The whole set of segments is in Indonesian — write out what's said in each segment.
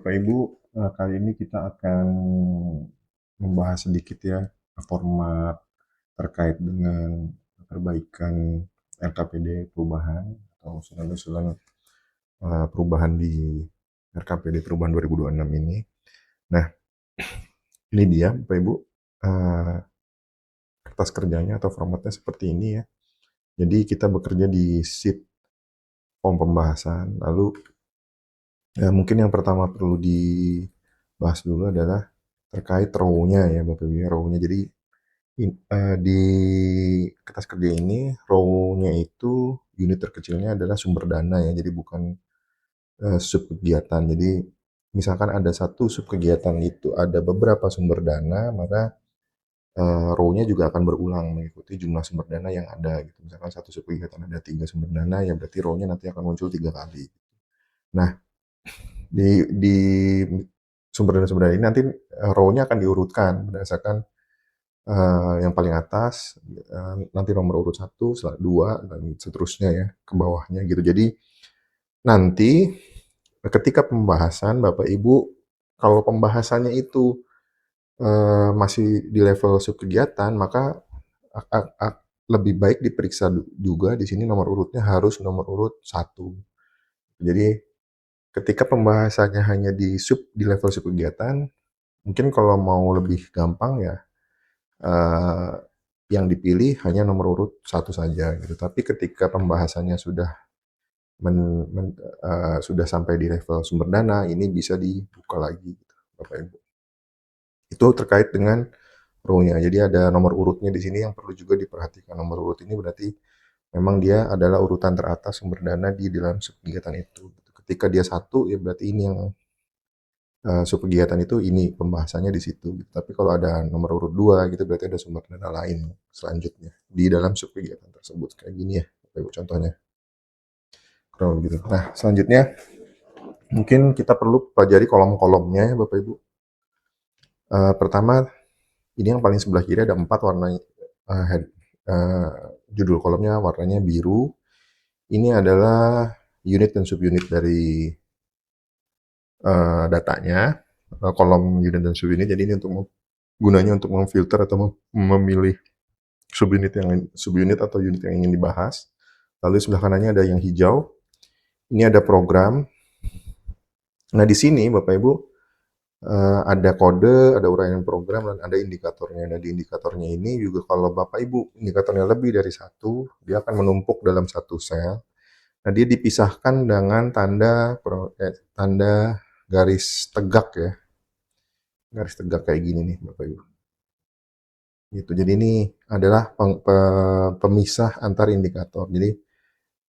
Bapak Ibu, kali ini kita akan membahas sedikit ya format terkait dengan perbaikan RKPD perubahan atau usulan-usulan perubahan di RKPD perubahan 2026 ini. Nah, ini dia Bapak Ibu, eh, kertas kerjanya atau formatnya seperti ini ya. Jadi kita bekerja di sheet form pembahasan. Lalu mungkin yang pertama perlu dibahas dulu adalah terkait row-nya ya Bapak Ibu ya, row-nya. Jadi di kertas kerja ini row-nya itu unit terkecilnya adalah sumber dana ya, jadi bukan sub kegiatan. Jadi misalkan ada satu sub kegiatan itu ada beberapa sumber dana, maka row-nya juga akan berulang mengikuti jumlah sumber dana yang ada gitu. Misalkan satu sub kegiatan ada 3 sumber dana, ya berarti row-nya nanti akan muncul 3 kali. Nah, di sumber dana ini nanti row-nya akan diurutkan berdasarkan yang paling atas, nanti nomor urut 1, 2, dan seterusnya ya, ke bawahnya gitu. Jadi nanti ketika pembahasan Bapak Ibu, kalau pembahasannya itu masih di level subkegiatan, maka lebih baik diperiksa juga di sini nomor urutnya harus nomor urut 1. Jadi ketika pembahasannya hanya di level subkegiatan, mungkin kalau mau lebih gampang ya eh, yang dipilih hanya nomor urut 1 saja gitu. Tapi ketika pembahasannya sudah sampai di level sumber dana, ini bisa dibuka lagi gitu, Bapak Ibu. Itu terkait dengan row-nya. Jadi ada nomor urutnya di sini yang perlu juga diperhatikan. Nomor urut ini berarti memang dia adalah urutan teratas sumber dana di dalam subkegiatan itu. Ketika dia 1, ya berarti ini yang subkegiatan itu, ini pembahasannya di situ. Tapi kalau ada nomor urut 2 gitu berarti ada sumber dana lain selanjutnya di dalam subkegiatan tersebut. Kayak gini ya, Bapak Ibu, contohnya. Kurang lebih gitu. Nah, selanjutnya mungkin kita perlu pelajari kolom-kolomnya ya Bapak Ibu. Pertama, ini yang paling sebelah kiri ada 4 warna, judul kolomnya warnanya biru. Ini adalah unit dan subunit dari datanya, kolom unit dan subunit. Jadi ini gunanya untuk memfilter atau memilih subunit atau unit yang ingin dibahas. Lalu sebelah kanannya ada yang hijau. Ini ada program. Nah, di sini Bapak Ibu ada kode, ada uraian program, dan ada indikatornya. Nah, di indikatornya ini juga kalau Bapak Ibu indikatornya lebih dari 1, dia akan menumpuk dalam satu sel. Nah, dia dipisahkan dengan tanda garis tegak ya. Garis tegak kayak gini nih Bapak Ibu. Gitu. Jadi ini adalah pemisah antar indikator. Jadi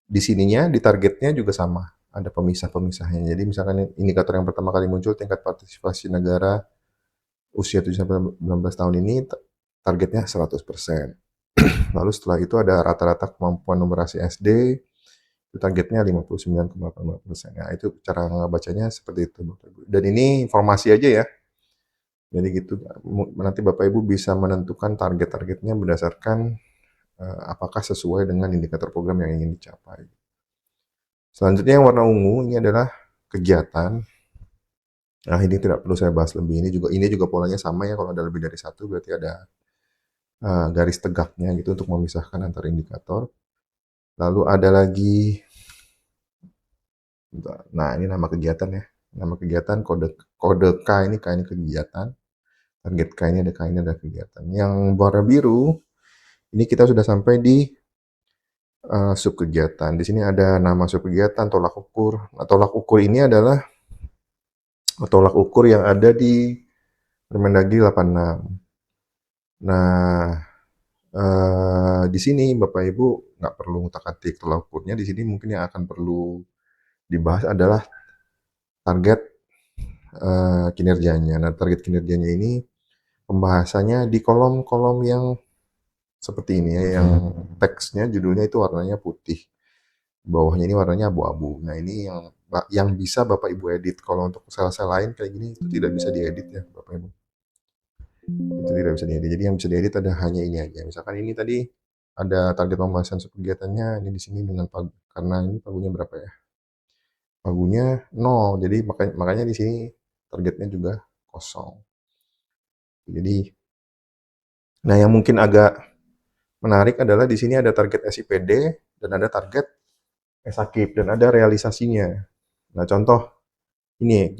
di sininya, di targetnya juga sama. Ada pemisah-pemisahnya. Jadi misalkan indikator yang pertama kali muncul tingkat partisipasi negara usia 7-19 tahun ini targetnya 100%. Lalu setelah itu ada rata-rata kemampuan numerasi SD, itu targetnya 59,8%. Nah, itu cara ngebacanya seperti itu, Bapak Ibu. Dan ini informasi aja ya. Jadi gitu, nanti Bapak Ibu bisa menentukan target-targetnya berdasarkan apakah sesuai dengan indikator program yang ingin dicapai. Selanjutnya yang warna ungu ini adalah kegiatan. Nah, ini tidak perlu saya bahas lebih. Ini juga polanya sama ya, kalau ada lebih dari 1 berarti ada garis tegaknya gitu untuk memisahkan antara indikator. Lalu ada lagi, nah ini nama kegiatan ya. Nama kegiatan, kode K ini kegiatan. Target K ini ada kegiatan. Yang warna biru, ini kita sudah sampai di subkegiatan. Di sini ada nama subkegiatan, tolak ukur. Nah, tolak ukur ini adalah tolak ukur yang ada di Permendagri 86. Nah, di sini Bapak Ibu nggak perlu ngutak-atik tolak ukurnya. Di sini mungkin yang akan perlu dibahas adalah target kinerjanya. Nah, target kinerjanya ini pembahasannya di kolom-kolom yang seperti ini ya, yang teksnya judulnya itu warnanya putih. Bawahnya ini warnanya abu-abu. Nah, ini yang bisa Bapak Ibu edit. Kalau untuk sel-sel lain kayak gini itu tidak bisa diedit ya Bapak Ibu. Itu tidak bisa diedit. Jadi yang bisa diedit ada hanya ini aja. Misalkan ini tadi ada target pembahasan kegiatannya, ini di sini dengan karena ini pagunya berapa ya? Pagunya 0. Jadi makanya di sini targetnya juga kosong. Jadi, nah yang mungkin agak menarik adalah di sini ada target SIPD dan ada target SAKIP dan ada realisasinya. Nah contoh ini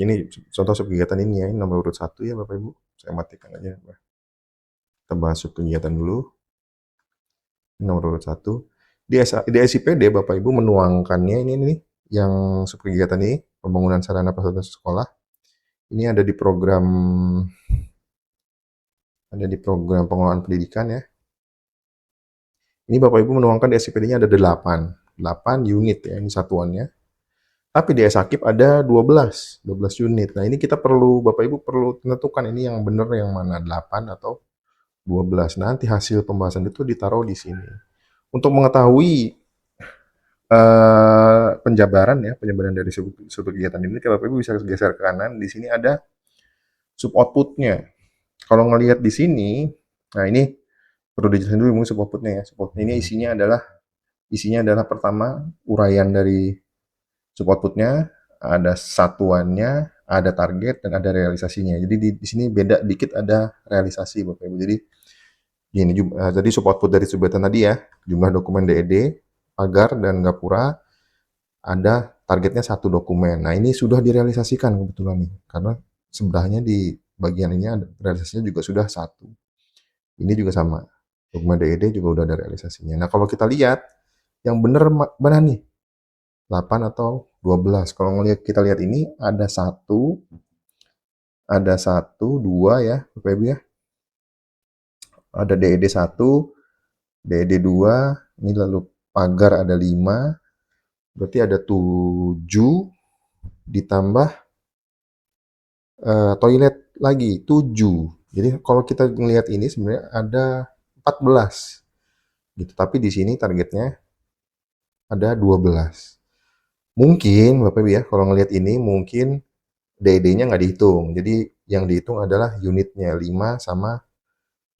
contoh subkegiatan ini ya, ini nomor urut 1 ya Bapak Ibu. Saya matikan aja. Kita bahas subkegiatan dulu. Ini nomor urut 1. Di SIPD Bapak Ibu menuangkannya ini nih yang subkegiatan ini pembangunan sarana fasilitas sekolah. Ini ada di program pengelolaan pendidikan ya. Ini Bapak Ibu menuangkan di SIPD-nya ada 8 unit ya, ini satuannya. Tapi di SAKIP ada 12 unit. Nah, ini kita perlu Bapak Ibu perlu tentukan ini yang benar yang mana, 8 atau 12. Nanti hasil pembahasan itu ditaruh di sini. Untuk mengetahui penjabaran dari suatu kegiatan ini, Bapak Ibu bisa geser ke kanan. Di sini ada sub outputnya. Kalau ngelihat di sini, nah ini perlu dijelasin dulu sub outputnya ya. Sub output ini isinya adalah pertama uraian dari sub outputnya, ada satuannya, ada target dan ada realisasinya. Jadi di sini beda dikit ada realisasi Bapak Ibu. Jadi gini, jadi sub output dari subbatan tadi ya, jumlah dokumen DED, pagar dan gapura, ada targetnya 1 dokumen. Nah ini sudah direalisasikan kebetulan nih, karena sebelahnya di bagian ini ada realisasinya juga sudah 1. Ini juga sama, dokumen DED juga udah ada realisasinya. Nah kalau kita lihat, yang benar mana nih? 8 atau 12. Kalau kita lihat ini ada 1, 2 ya, Bapak Ibu ya. Ada DED 1, DED 2, ini lalu pagar ada 5, berarti ada 7 ditambah toilet lagi 7. Jadi kalau kita melihat ini sebenarnya ada 14 gitu. Tapi di sini targetnya ada 12. Mungkin Bapak Ibu ya, kalau ngelihat ini mungkin DED-nya nggak dihitung. Jadi yang dihitung adalah unitnya 5 sama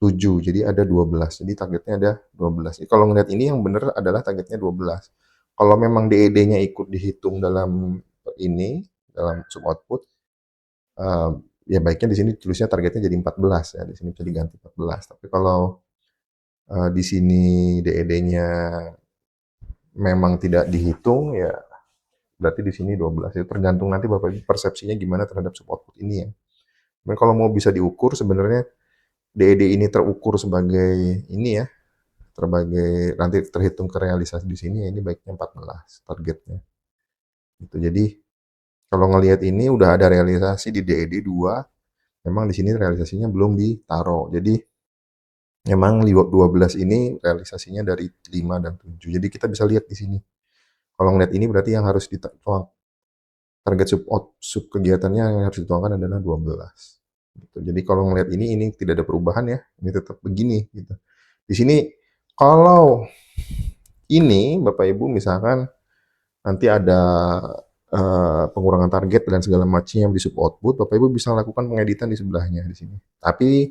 7. Jadi ada 12. Jadi targetnya ada 12. Jadi kalau ngelihat ini yang benar adalah targetnya 12. Kalau memang DED-nya ikut dihitung dalam dalam sub output, ya baiknya di sini tulisnya targetnya jadi 14 ya. Di sini bisa diganti 14. Tapi kalau di sini DED-nya memang tidak dihitung ya berarti di sini 12. Itu tergantung nanti Bapak Ibu persepsinya gimana terhadap sub output ini ya. Dan kalau mau bisa diukur sebenarnya DED ini terukur sebagai ini ya, sebagai nanti terhitung ke realisasi di sini ya ini baiknya 14 targetnya. Gitu. Jadi kalau ngelihat ini udah ada realisasi di DED 2, memang di sini realisasinya belum ditaruh. Jadi memang 12 ini realisasinya dari 5 dan 7. Jadi kita bisa lihat di sini. Kalau ngelihat ini berarti yang harus dituang target sub kegiatannya yang harus dituangkan adalah 12. Gitu. Jadi kalau ngelihat ini tidak ada perubahan ya, ini tetap begini gitu. Di sini kalau ini Bapak Ibu misalkan nanti ada pengurangan target dan segala macamnya di sub output, Bapak Ibu bisa lakukan pengeditan di sebelahnya di sini. Tapi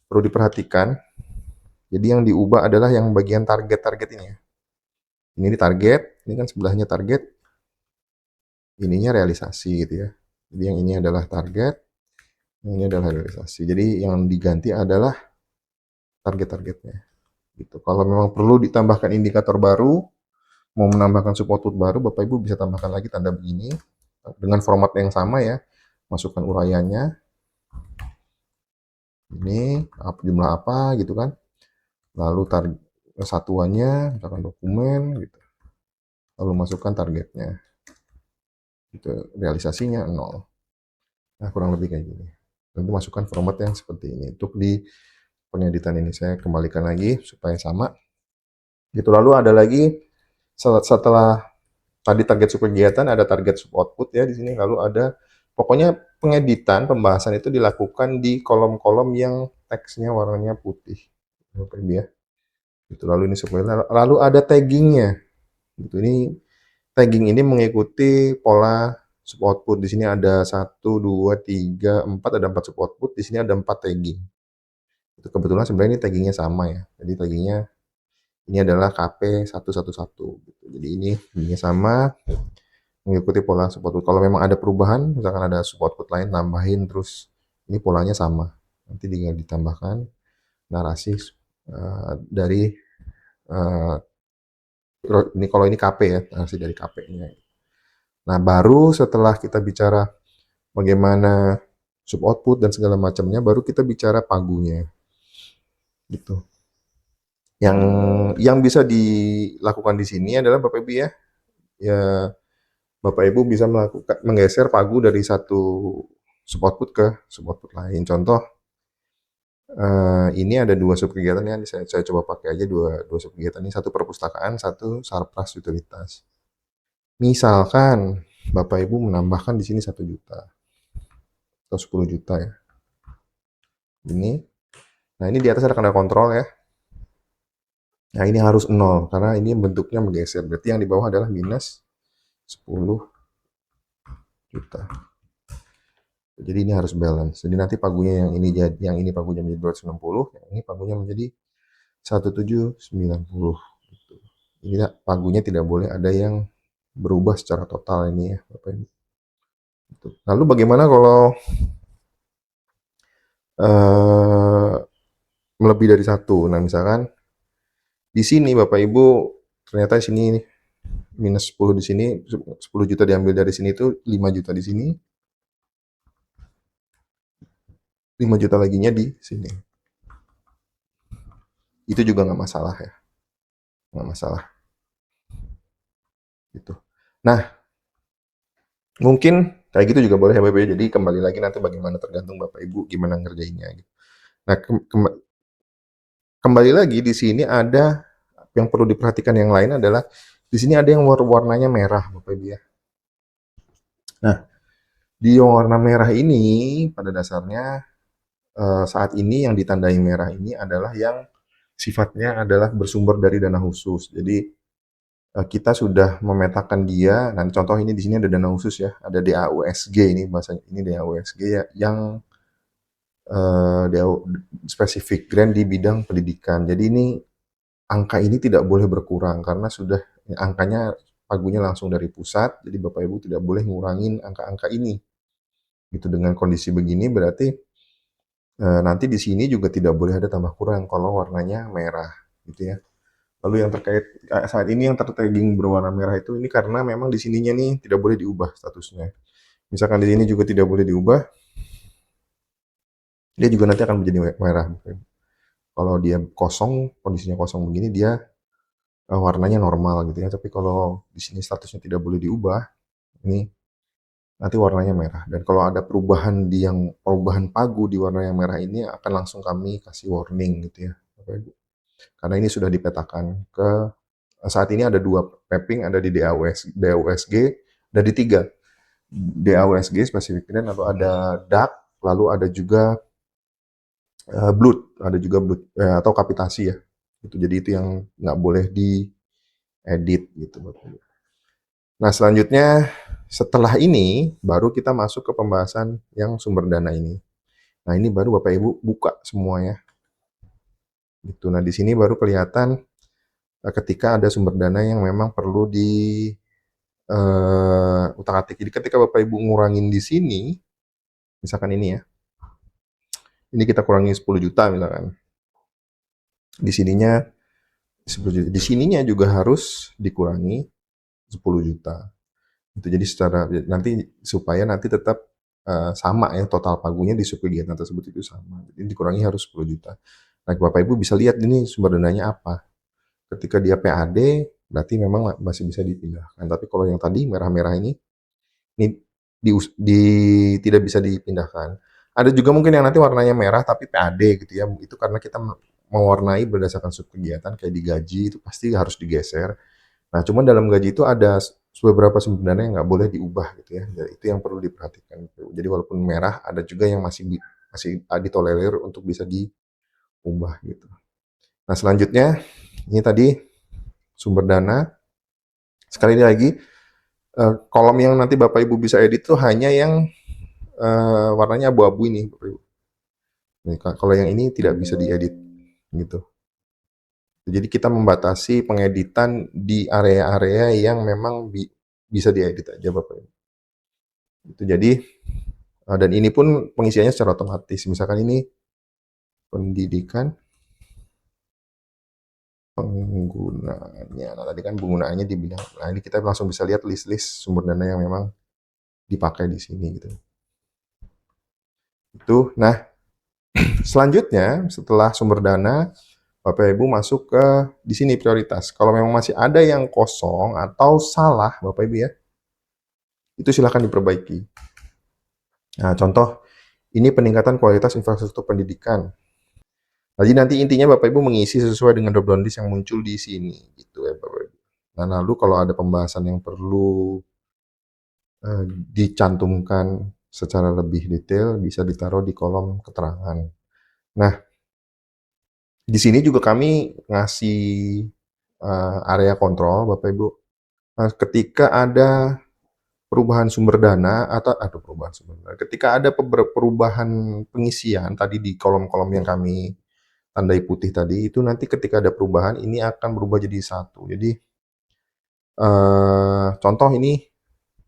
perlu diperhatikan, jadi yang diubah adalah yang bagian target-target ini ya. Ini di target, ini kan sebelahnya target, ininya realisasi gitu ya. Jadi yang ini adalah target, yang ini adalah realisasi. Jadi yang diganti adalah target-targetnya. Gitu. Kalau memang perlu ditambahkan indikator baru, mau menambahkan sub output baru, Bapak Ibu bisa tambahkan lagi tanda begini dengan format yang sama ya. Masukkan uraiannya. Ini jumlah apa gitu kan. Lalu satuannya, misalkan dokumen gitu. Lalu masukkan targetnya. Gitu. Realisasinya 0. Nah, kurang lebih kayak gini. Nanti masukkan format yang seperti ini. Untuk di pengeditan ini saya kembalikan lagi supaya sama. Gitu. Lalu ada lagi setelah tadi target sub kegiatan ada target sub output ya di sini. Lalu ada pokoknya pengeditan pembahasan itu dilakukan di kolom-kolom yang teksnya warnanya putih. Bapak Ibu ya. Gitu. Lalu ini lalu ada taggingnya. Gitu. Ini tagging ini mengikuti pola sub output. Di sini ada 1, 2, 3, 4, ada 4 sub output. Di sini ada 4 tagging. Itu kebetulan sebenarnya ini taggingnya sama ya. Jadi taggingnya ini adalah KP 111. Gitu. Jadi ini taggingnya sama. mengikuti pola sub output. Kalau memang ada perubahan, misalkan ada sub output lain, tambahin terus ini polanya sama. Nanti tinggal ditambahkan narasi dari ini kalau ini KP ya, narasi dari KP-nya. Nah, baru setelah kita bicara bagaimana sub output dan segala macamnya, baru kita bicara pagunya. Gitu. Yang bisa dilakukan di sini adalah Bapak Ibu ya, ya Bapak Ibu bisa menggeser pagu dari satu sub output ke sub output lain. Contoh, ini ada dua sub kegiatan ya, saya coba pakai aja dua sub kegiatan ini, satu perpustakaan, satu sarpras utilitas. Misalkan Bapak Ibu menambahkan di sini 1 juta atau 10 juta ya. Ini, nah ini di atas ada tanda kontrol ya. Nah ini harus 0 karena ini bentuknya menggeser. Berarti yang di bawah adalah minus 10 juta. Jadi ini harus balance. Jadi nanti pagunya yang ini pagunya menjadi 260, yang ini pagunya menjadi 1790. Gitu. Ini pagunya tidak boleh ada yang berubah secara total ini ya, Bapak Ibu. Gitu. Lalu bagaimana kalau lebih dari satu? Nah misalkan di sini Bapak Ibu ternyata di sini minus 10 di sini, 10 juta diambil dari sini itu 5 juta di sini, 5 juta laginya di sini. Itu juga nggak masalah ya, nggak masalah. Gitu. Nah, mungkin kayak gitu juga boleh ya Bapak Ibu. Jadi kembali lagi nanti bagaimana tergantung Bapak Ibu gimana ngerjainnya. Gitu. Nah, kembali lagi di sini ada yang perlu diperhatikan yang lain adalah di sini ada yang warnanya merah Bapak Ibu ya. Nah, di warna merah ini pada dasarnya saat ini yang ditandai merah ini adalah yang sifatnya adalah bersumber dari dana khusus. Jadi kita sudah memetakan dia. Nah, contoh ini di sini ada dana khusus ya, ada DAUSG ini bahasa ini DAUSG ya, yang spesifik grant di bidang pendidikan. Jadi ini angka ini tidak boleh berkurang karena sudah angkanya pagunya langsung dari pusat. Jadi Bapak Ibu tidak boleh ngurangin angka-angka ini. Gitu dengan kondisi begini berarti nanti di sini juga tidak boleh ada tambah kurang kalau warnanya merah, gitu ya. Lalu yang terkait saat ini yang tertagging berwarna merah itu ini karena memang di sininya nih tidak boleh diubah statusnya. Misalkan di sini juga tidak boleh diubah, dia juga nanti akan menjadi merah. Kalau dia kosong, kondisinya kosong begini dia warnanya normal gitu ya. Tapi kalau di sini statusnya tidak boleh diubah, ini nanti warnanya merah. Dan kalau ada perubahan perubahan pagu di warna yang merah ini akan langsung kami kasih warning gitu ya, Bapak Ibu. Karena ini sudah dipetakan ke saat ini ada 2 mapping, ada di DAUSG, ada di 3. DAUSG spesifik grant, lalu ada dark, lalu ada juga blood, ada juga blood atau kapitasi ya. Itu jadi itu yang nggak boleh diedit gitu Bapak Ibu. Nah, selanjutnya setelah ini baru kita masuk ke pembahasan yang sumber dana ini. Nah, ini baru Bapak Ibu buka semuanya. Gitu. Nah, di sini baru kelihatan ketika ada sumber dana yang memang perlu di utak-atik. Jadi ketika Bapak Ibu ngurangin di sini, misalkan ini ya, ini kita kurangi 10 juta misalkan. Di sininya 10 juta. Di sininya juga harus dikurangi 10 juta. Itu jadi secara nanti supaya nanti tetap sama ya total pagunya di subkegiatan tersebut itu sama. Jadi dikurangi harus 10 juta. Nah, Bapak Ibu bisa lihat ini sumber dananya apa. Ketika dia PAD berarti memang masih bisa dipindahkan. Tapi kalau yang tadi merah-merah ini tidak bisa dipindahkan. Ada juga mungkin yang nanti warnanya merah tapi PAD gitu ya. Itu karena kita mewarnai berdasarkan subkegiatan kayak di gaji itu pasti harus digeser. Nah, cuman dalam gaji itu ada beberapa sumber dana yang nggak boleh diubah gitu ya. Jadi itu yang perlu diperhatikan. Jadi walaupun merah ada juga yang masih ditolerir untuk bisa diubah gitu. Nah, selanjutnya ini tadi sumber dana. Sekali lagi kolom yang nanti Bapak Ibu bisa edit tuh hanya yang warnanya abu-abu ini, Bapak Ibu. Nih, kalau yang ini tidak bisa diedit gitu. Jadi kita membatasi pengeditan di area-area yang memang bisa diedit aja Bapak Ibu. Itu jadi dan ini pun pengisiannya secara otomatis. Misalkan ini pendidikan penggunanya. Nah, tadi kan penggunaannya dibilang. Nah, ini kita langsung bisa lihat list-list sumber dana yang memang dipakai di sini gitu. Itu. Nah, selanjutnya setelah sumber dana, Bapak Ibu masuk ke di sini prioritas. Kalau memang masih ada yang kosong atau salah, Bapak Ibu ya, itu silakan diperbaiki. Nah, contoh ini peningkatan kualitas infrastruktur pendidikan. Jadi nanti intinya Bapak Ibu mengisi sesuai dengan drop down list yang muncul di sini, gitu ya Bapak Ibu. Nah, lalu kalau ada pembahasan yang perlu dicantumkan secara lebih detail, bisa ditaruh di kolom keterangan. Nah, di sini juga kami ngasih area kontrol, Bapak Ibu. Nah, ketika ada perubahan sumber dana atau perubahan sumber dana, ketika ada perubahan pengisian tadi di kolom-kolom yang kami tandai putih tadi, itu nanti ketika ada perubahan ini akan berubah jadi satu. Jadi contoh ini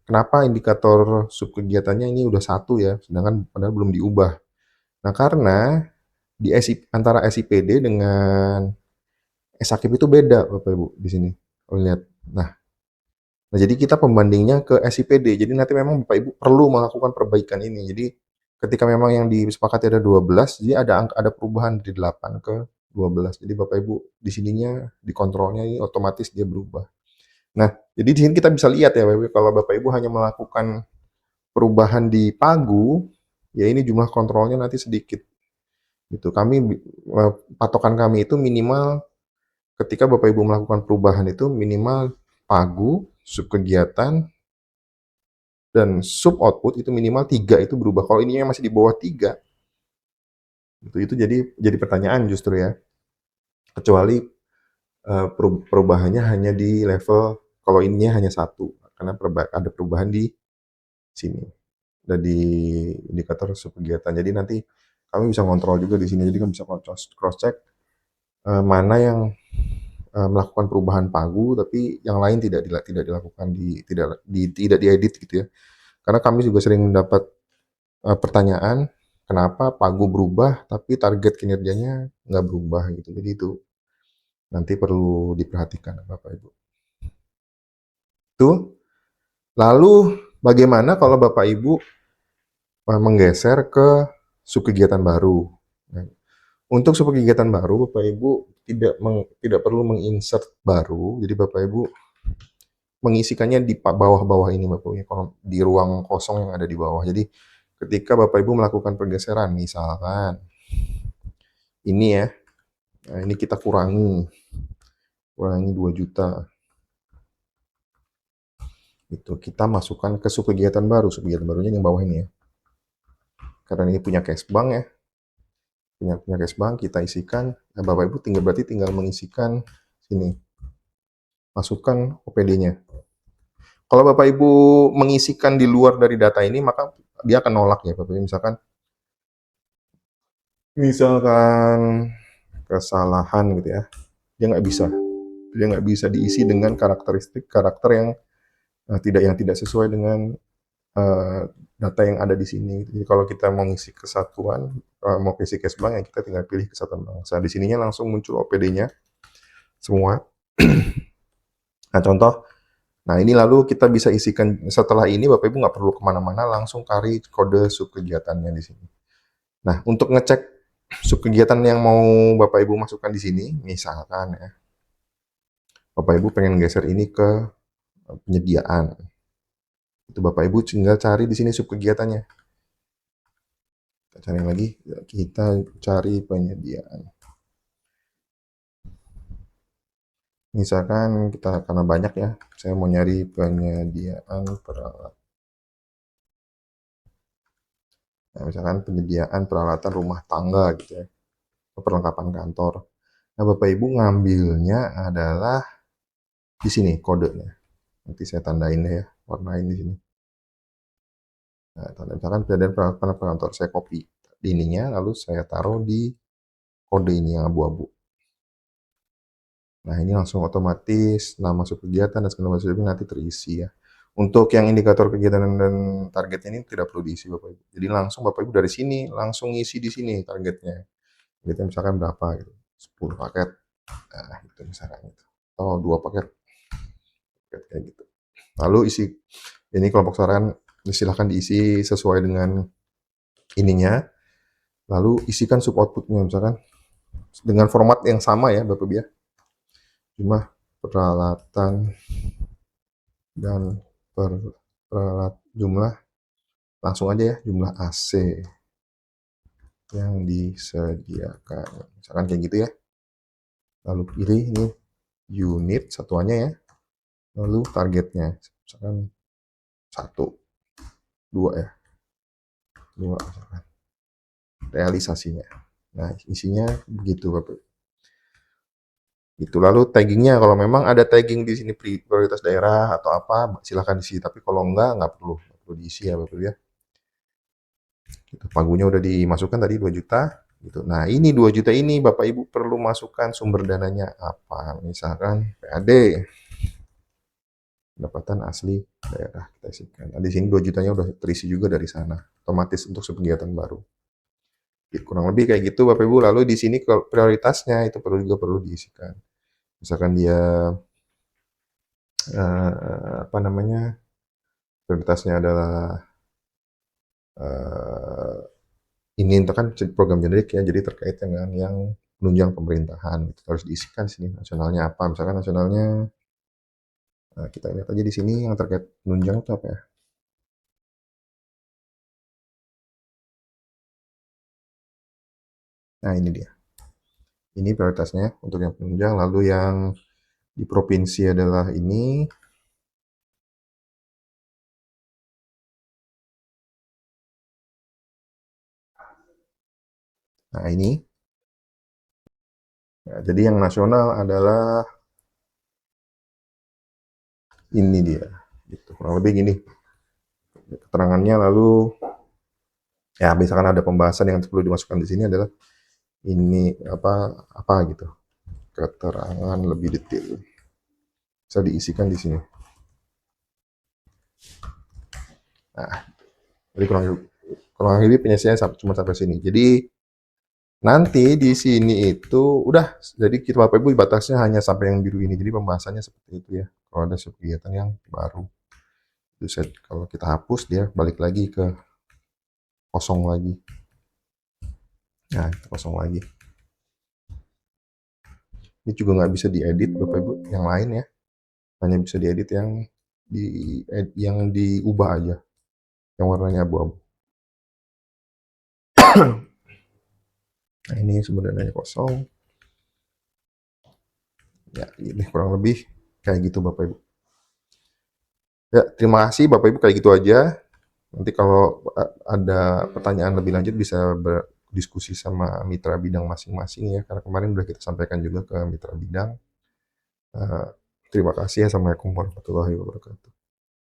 kenapa indikator subkegiatannya ini udah satu ya, sedangkan padahal belum diubah. Nah, karena di antara SIPD dengan SAKIP itu beda Bapak Ibu di sini. Oh, lihat. Nah, jadi kita pembandingnya ke SIPD. Jadi nanti memang Bapak Ibu perlu melakukan perbaikan ini. Jadi ketika memang yang disepakati ada 12, jadi ada perubahan dari 8 ke 12. Jadi Bapak Ibu di sininya di kontrolnya ini otomatis dia berubah. Nah, jadi di sini kita bisa lihat ya Bapak Ibu, kalau Bapak Ibu hanya melakukan perubahan di pagu, ya ini jumlah kontrolnya nanti sedikit. Gitu. Patokan kami itu minimal ketika Bapak Ibu melakukan perubahan itu minimal pagu, subkegiatan, dan sub output itu minimal 3 itu berubah. Kalau ininya masih di bawah 3, itu jadi pertanyaan justru ya. Kecuali perubahannya hanya di level, kalau ininya hanya satu, karena ada perubahan di sini. Dan di indikator subkegiatan. Jadi nanti kami bisa kontrol juga di sini. Jadi kami bisa cross check mana yang melakukan perubahan pagu, tapi yang lain tidak dilakukan tidak diedit gitu ya. Karena kami juga sering mendapat pertanyaan, kenapa pagu berubah tapi target kinerjanya nggak berubah gitu. Jadi itu nanti perlu diperhatikan Bapak Ibu. Tuh. Lalu bagaimana kalau Bapak Ibu menggeser ke subkegiatan baru? Nah, untuk subkegiatan baru, Bapak Ibu tidak perlu menginsert baru. Jadi Bapak Ibu mengisikannya di bawah-bawah ini Bapak Ibu, di ruang kosong yang ada di bawah. Jadi ketika Bapak Ibu melakukan pergeseran, misalkan ini ya, nah ini kita kurangi 2 juta. Itu kita masukkan ke subkegiatan baru. Subkegiatan barunya yang bawah ini ya. Karena ini punya cash bank ya. Punya cash bank, kita isikan. Nah, Bapak Ibu berarti tinggal mengisikan sini. Masukkan OPD-nya. Kalau Bapak Ibu mengisikan di luar dari data ini, maka dia akan nolak ya Bapak Ibu. Misalkan kesalahan gitu ya, dia nggak bisa diisi dengan karakter yang tidak sesuai dengan data yang ada di sini. Jadi kalau kita mau ngisi kesatuan, mau isi cash bank, ya kita tinggal pilih kesatuan bangsa. Di sininya langsung muncul OPD-nya semua. Nah, contoh. Nah, ini lalu kita bisa isikan, setelah ini Bapak Ibu nggak perlu kemana-mana, langsung cari kode subkegiatannya di sini. Nah, untuk ngecek subkegiatan yang mau Bapak Ibu masukkan di sini, misalkan ya, Bapak Ibu pengen geser ini ke penyediaan. Itu Bapak Ibu tinggal cari di sini subkegiatannya. Kita cari lagi, kita cari penyediaan. Misalkan kita, karena banyak ya, saya mau nyari penyediaan peralatan. Nah, misalkan penyediaan peralatan rumah tangga gitu ya, perlengkapan kantor. Nah, Bapak Ibu ngambilnya adalah di sini kodenya. Nanti saya tandain deh ya, warnain di sini. Nah, misalkan penyediaan peralatan kantor, saya copy ininya, lalu saya taruh di kode ini yang abu-abu. Nah, ini langsung otomatis nama subkegiatan dan segala macam nanti terisi ya. Untuk yang indikator kegiatan dan targetnya ini tidak perlu diisi Bapak Ibu. Jadi langsung Bapak Ibu dari sini langsung ngisi di sini targetnya. Targetnya misalkan berapa gitu. 10 paket. Nah, itu misalkan gitu. Atau 2 paket kayak gitu. Lalu isi ini kelompok saran silahkan diisi sesuai dengan ininya. Lalu isikan sub outputnya misalkan dengan format yang sama ya Bapak Ibu ya. Cuma peralatan dan peralat jumlah langsung aja ya jumlah AC yang disediakan misalkan kayak gitu ya, lalu pilih ini unit satuannya ya, lalu targetnya misalkan 1, 2 ya, 2 misalkan realisasinya. Nah isinya begitu Bapak. Itu lalu taggingnya kalau memang ada tagging di sini prioritas daerah atau apa silahkan diisi, tapi kalau nggak perlu diisi ya Bapak ya. Gitu. Pagunya udah dimasukkan tadi 2 juta gitu. Nah, ini 2 juta ini Bapak Ibu perlu masukkan sumber dananya apa? Misalkan PAD, pendapatan asli daerah kita isikan. Nah, di sini 2 jutanya udah terisi juga dari sana. Otomatis untuk kegiatan baru. Kurang lebih kayak gitu Bapak Ibu. Lalu di sini prioritasnya itu perlu diisikan. Misalkan dia apa namanya? Prioritasnya adalah eh, ini itu kan program generik ya, jadi terkait dengan yang penunjang pemerintahan itu harus diisikan sini nasionalnya apa, misalkan nasionalnya kita lihat aja di sini yang terkait penunjang itu apa ya. Nah ini dia, ini prioritasnya untuk yang penunjang, lalu yang di provinsi adalah ini. Nah ini ya, jadi yang nasional adalah ini dia gitu, kurang lebih gini keterangannya. Lalu ya misalkan ada pembahasan yang perlu dimasukkan di sini adalah ini apa apa gitu, keterangan lebih detail bisa diisikan di sini. Nah, jadi kurang lebih penyelesaiannya cuma sampai sini. Jadi nanti di sini itu udah, jadi kita Bapak Ibu batasnya hanya sampai yang biru ini. Jadi pembahasannya seperti itu ya. Kalau ada kegiatan yang baru, itu kalau kita hapus dia balik lagi ke kosong lagi. Nah, kosong lagi. Ini juga nggak bisa diedit Bapak Ibu, yang lain ya. Hanya bisa diedit yang diubah aja, yang warnanya abu-abu. Nah, ini sebenarnya kosong. Ya, ini kurang lebih kayak gitu Bapak Ibu. Ya, terima kasih Bapak Ibu, kayak gitu aja. Nanti kalau ada pertanyaan lebih lanjut bisa berdiskusi sama mitra bidang masing-masing ya, karena kemarin udah kita sampaikan juga ke mitra bidang. Terima kasih. Assalamualaikum warahmatullahi wabarakatuh.